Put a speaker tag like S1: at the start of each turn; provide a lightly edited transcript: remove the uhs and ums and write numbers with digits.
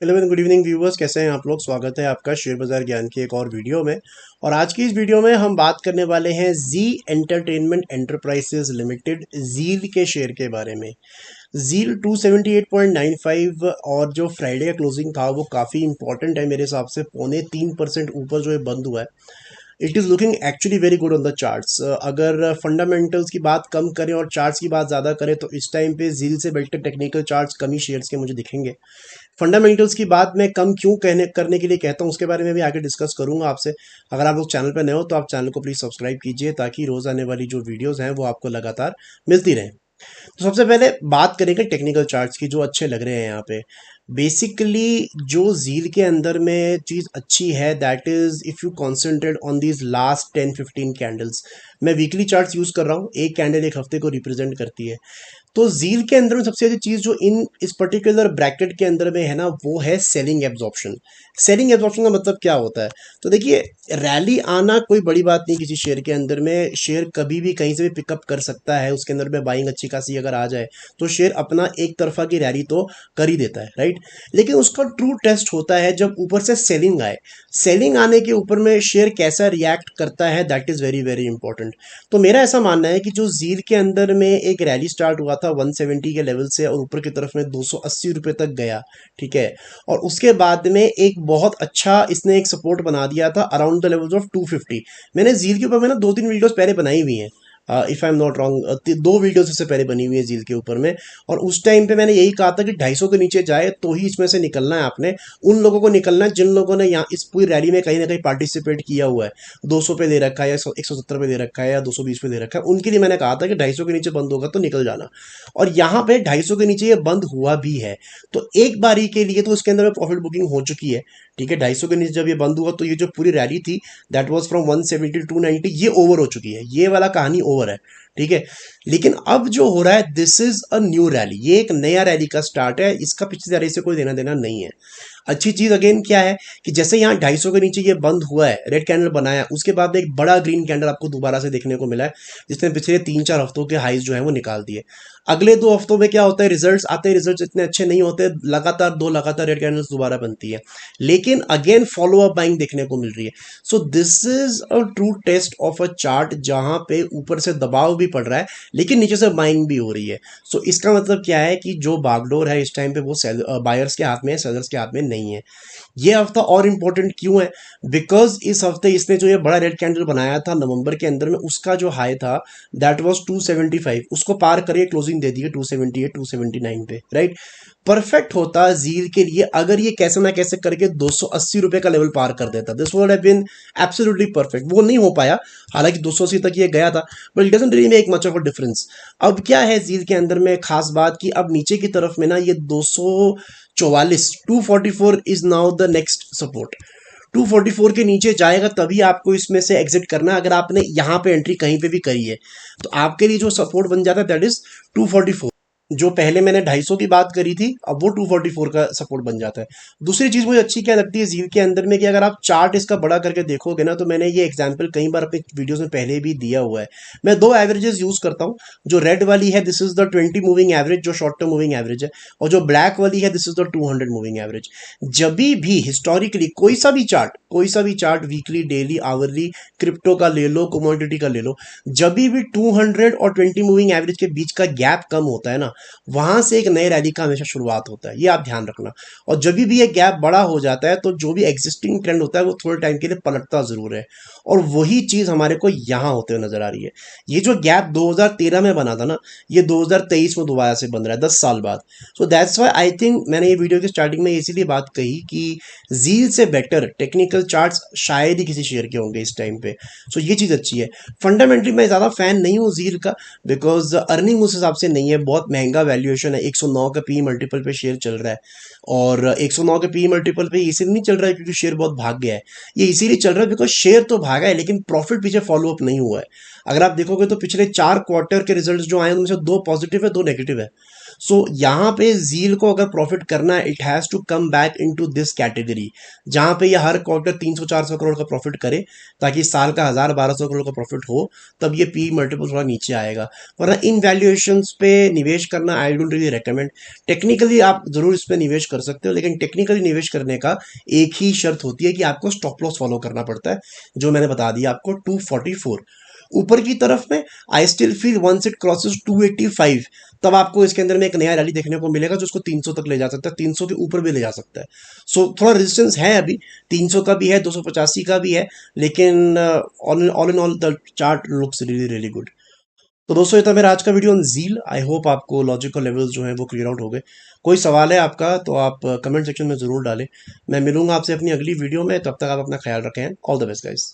S1: Hello good evening viewers, कैसे हैं आप लोग। स्वागत है आपका शेयर बाजार ज्ञान की एक और वीडियो में। और आज की इस वीडियो में हम बात करने वाले हैं जी एंटरटेनमेंट एंटरप्राइजेज लिमिटेड जील के शेयर के बारे में। जील 278.95 और जो फ्राइडे का क्लोजिंग था वो काफ़ी इंपॉर्टेंट है मेरे हिसाब से। 0.3% ऊपर जो है बंद हुआ है। It is looking actually very good on the charts. अगर फंडामेंटल्स की बात कम करें और चार्ट्स की बात ज़्यादा करें तो इस टाइम पे जील से बेटर टेक्निकल चार्ट्स कम ही शेयर्स के मुझे दिखेंगे। फंडामेंटल्स की बात मैं कम क्यों कहने करने के लिए कहता हूँ उसके बारे में भी आगे डिस्कस करूंगा आपसे। अगर आप लोग चैनल पर नए हो तो आप चैनल को प्लीज़ सब्सक्राइब कीजिए ताकि रोज़ आने वाली जो वीडियोस हैं वो आपको लगातार मिलती रहें। तो सबसे पहले बात करेंगे टेक्निकल चार्ट्स की जो अच्छे लग रहे हैं यहाँ पे। बेसिकली जो जील के अंदर में चीज़ अच्छी है that is if you concentrate on these last 10-15 candles. मैं वीकली चार्ट्स यूज़ कर रहा हूँ, एक कैंडल एक हफ्ते को रिप्रेजेंट करती है। तो जील के अंदर में सबसे अच्छी चीज़ जो इन इस पर्टिकुलर ब्रैकेट के अंदर में है ना वो है सेलिंग एब्जॉर्प्शन। सेलिंग एब्जॉर्प्शन का मतलब क्या होता है? तो देखिए, रैली आना कोई बड़ी बात नहीं किसी शेयर के अंदर में। शेयर कभी भी कहीं से भी पिकअप कर सकता है, उसके अंदर में बाइंग अच्छी खासी अगर आ जाए तो शेयर अपना एक तरफा की रैली तो कर ही देता है, राइट। लेकिन उसका ट्रू टेस्ट होता है जब ऊपर से सेलिंग आए। सेलिंग आने के ऊपर में शेयर कैसा रिएक्ट करता है, that is very very important. तो मेरा ऐसा मानना है कि जो जील के अंदर में एक रैली स्टार्ट हुआ था 170 के लेवल से और ऊपर की तरफ में 280 रुपए तक गया, ठीक है। और उसके बाद में एक बहुत अच्छा इसने एक सपोर्ट बना दिया था अराउंड द लेवल्स ऑफ 250। मैंने जील के ऊपर में ना 2-3 वीडियोस पहले बनाई हुई हैं, if I am not wrong. 2 videos इससे पहले बनी हुई है जील के ऊपर में। और उस टाइम पे मैंने यही कहा था कि 250 के नीचे जाए तो ही इसमें से निकलना है आपने। उन लोगों को निकलना है जिन लोगों ने यहाँ इस पूरी रैली में कहीं ना कहीं पार्टिसिपेट किया हुआ है। 200 पे दे रखा है या 170 पे दे रखा है या 220 पे दे रखा है, उनके लिए मैंने कहा था कि 250 के नीचे बंद होगा तो निकल जाना। और यहाँ पे 250 के नीचे ये बंद हुआ भी है। तो एक बारी के लिए तो इसके अंदर में प्रॉफिट बुकिंग हो चुकी है, ठीक है। 250 के नीचे जब ये बंद हुआ तो ये जो पूरी रैली थी दैट वाज फ्रॉम 170 टू 290, ये ओवर हो चुकी है, ये वाला कहानी ओवर है, ठीक है। लेकिन अब जो हो रहा है this is a new rally, ये एक नया रैली का स्टार्ट है, इसका पिछली रैली से कोई देना देना नहीं है। अच्छी चीज अगेन क्या है कि जैसे यहाँ 250 के नीचे ये बंद हुआ है, रेड कैंडल बनाया, उसके बाद एक बड़ा ग्रीन कैंडल आपको दोबारा से देखने को मिला है जिसने पिछले 3-4 हफ्तों के हाइज जो है वो निकाल दिए। अगले 2 हफ्तों में क्या होता है, रिजल्ट्स आते हैं, रिजल्ट्स इतने अच्छे नहीं होते, लगातार रेड कैंडल्स दोबारा बनती है, लेकिन अगेन फॉलो अप बाइंग देखने को मिल रही है। So this is a true test of a chart जहां पे ऊपर से दबाव भी पड़ रहा है लेकिन नीचे से बाइंग भी हो रही है। सो इसका मतलब क्या है कि जो बागडोर है इस टाइम पे वो बायर्स के हाथ में है, सेलर्स के हाथ में नहीं है। ये हफ्ता और इम्पोर्टेंट क्यों है? बिकॉज इस हफ्ते इसने जो ये बड़ा रेड कैंडल बनाया था नवंबर के अंदर में, उसका जो हाई था दैट वाज 275, उसको पार करके क्लोजिंग दे दी है 278 279 पे, राइट। परफेक्ट होता जील के लिए अगर ये कैसे ना कैसे करके 280 रुपए का लेवल पार कर देता, this would have been absolutely perfect. वो नहीं हो पाया, हालांकि 280 तक ये गया था, but it doesn't really make much of a difference. अब क्या है जील के अंदर में खास बात कि अब नीचे की तरफ में ना ये 244 244 is now the next support. 244 के नीचे जाएगा तभी आपको इसमें से एग्जिट करना है। अगर आपने यहाँ पे एंट्री कहीं पे भी करी है तो आपके लिए जो सपोर्ट बन जाता है दैट इज 244। जो पहले मैंने 250 की बात करी थी अब वो 244 का सपोर्ट बन जाता है। दूसरी चीज मुझे अच्छी क्या लगती है जील के अंदर में कि अगर आप चार्ट इसका बड़ा करके देखोगे ना, तो मैंने ये एग्जांपल कई बार अपने वीडियोस में पहले भी दिया हुआ है। मैं 2 एवरेजेस यूज करता हूँ। जो रेड वाली है this is the 20 moving average, जो शॉर्ट टर्म मूविंग एवरेज है। और जो ब्लैक वाली है this is the 200 moving average. जब भी हिस्टोरिकली कोई सा भी chart weekly daily hourly, crypto का ले लो, कमोडिटी का ले लो, जब भी 200 और 20 मूविंग एवरेज के बीच का गैप कम होता है ना, वहां से एक नए रैली का हमेशा शुरुआत होता है, ये आप ध्यान रखना। और जब भी ये गैप बड़ा हो जाता है तो जो भी एग्जिस्टिंग ट्रेंड होता है वो थोड़े टाइम के लिए पलटता जरूर है। और वही चीज हमारे को यहां होते हुए नजर आ रही है। ये जो गैप 2013 में बना था ना, ये 2023 में दोबारा से बन रहा है 10 साल बाद। So that's why I think मैंने ये वीडियो की स्टार्टिंग में इसीलिए बात कही कि जील से बेटर टेक्निकल चार्ट्स शायद ही किसी शेयर के होंगे इस टाइम पे। सो ये चीज अच्छी है। फंडामेंटली मैं ज्यादा फैन नहीं हूँ जील का, बिकॉज अर्निंग उस हिसाब से नहीं है, बहुत महंगा वैल्यूएशन है। 109 का पी मल्टीपल पे शेयर चल रहा है। और 109 के पी मल्टीपल पे इसीलिए नहीं चल रहा है क्योंकि शेयर बहुत भाग गया है। ये इसीलिए चल रहा है बिकॉज शेयर तो भागा है लेकिन प्रॉफिट पीछे फॉलो अप नहीं हुआ है। अगर आप देखोगे तो पिछले 4 क्वार्टर के रिजल्ट जो आए उनमें से 2 पॉजिटिव है 2 नेगेटिव है। सो यहाँ पे जील को अगर प्रॉफिट करना है, it has to come back into this category, जहाँ पे ये हर क्वार्टर 300-400 करोड़ का प्रॉफिट करे, ताकि साल का 1000-1200 करोड़ का प्रॉफिट हो, तब ये पी मल्टीपल थोड़ा नीचे आएगा। वरना इन वैल्यूएशंस पे निवेश करना I don't really recommend. Technically आप जरूर इस पे निवेश कर सकते हो, लेकिन टेक्निकली निवेश करने का एक ही शर्त होती है कि आपको स्टॉप लॉस फॉलो करना पड़ता है, जो मैंने बता दिया आपको 244। ऊपर की तरफ में I still feel once it crosses 285, तब आपको इसके अंदर में एक नया रैली देखने को मिलेगा जो उसको 300 तक ले जा सकता है, 300 के ऊपर भी ले जा सकता है। सो थोड़ा रेजिस्टेंस है अभी, 300 का भी है, 285 का भी है, लेकिन all in all the chart looks really really good. तो दोस्तों ये था मेरा आज का video on Zeel. I hope आपको लॉजिकल लेवल्स जो है वो क्लियर आउट हो गए। कोई सवाल है आपका तो आप कमेंट सेक्शन में ज़रूर डालें। मैं मिलूंगा आपसे अपनी अगली वीडियो में, तब तक आप अपना ख्याल रखें। All the best guys.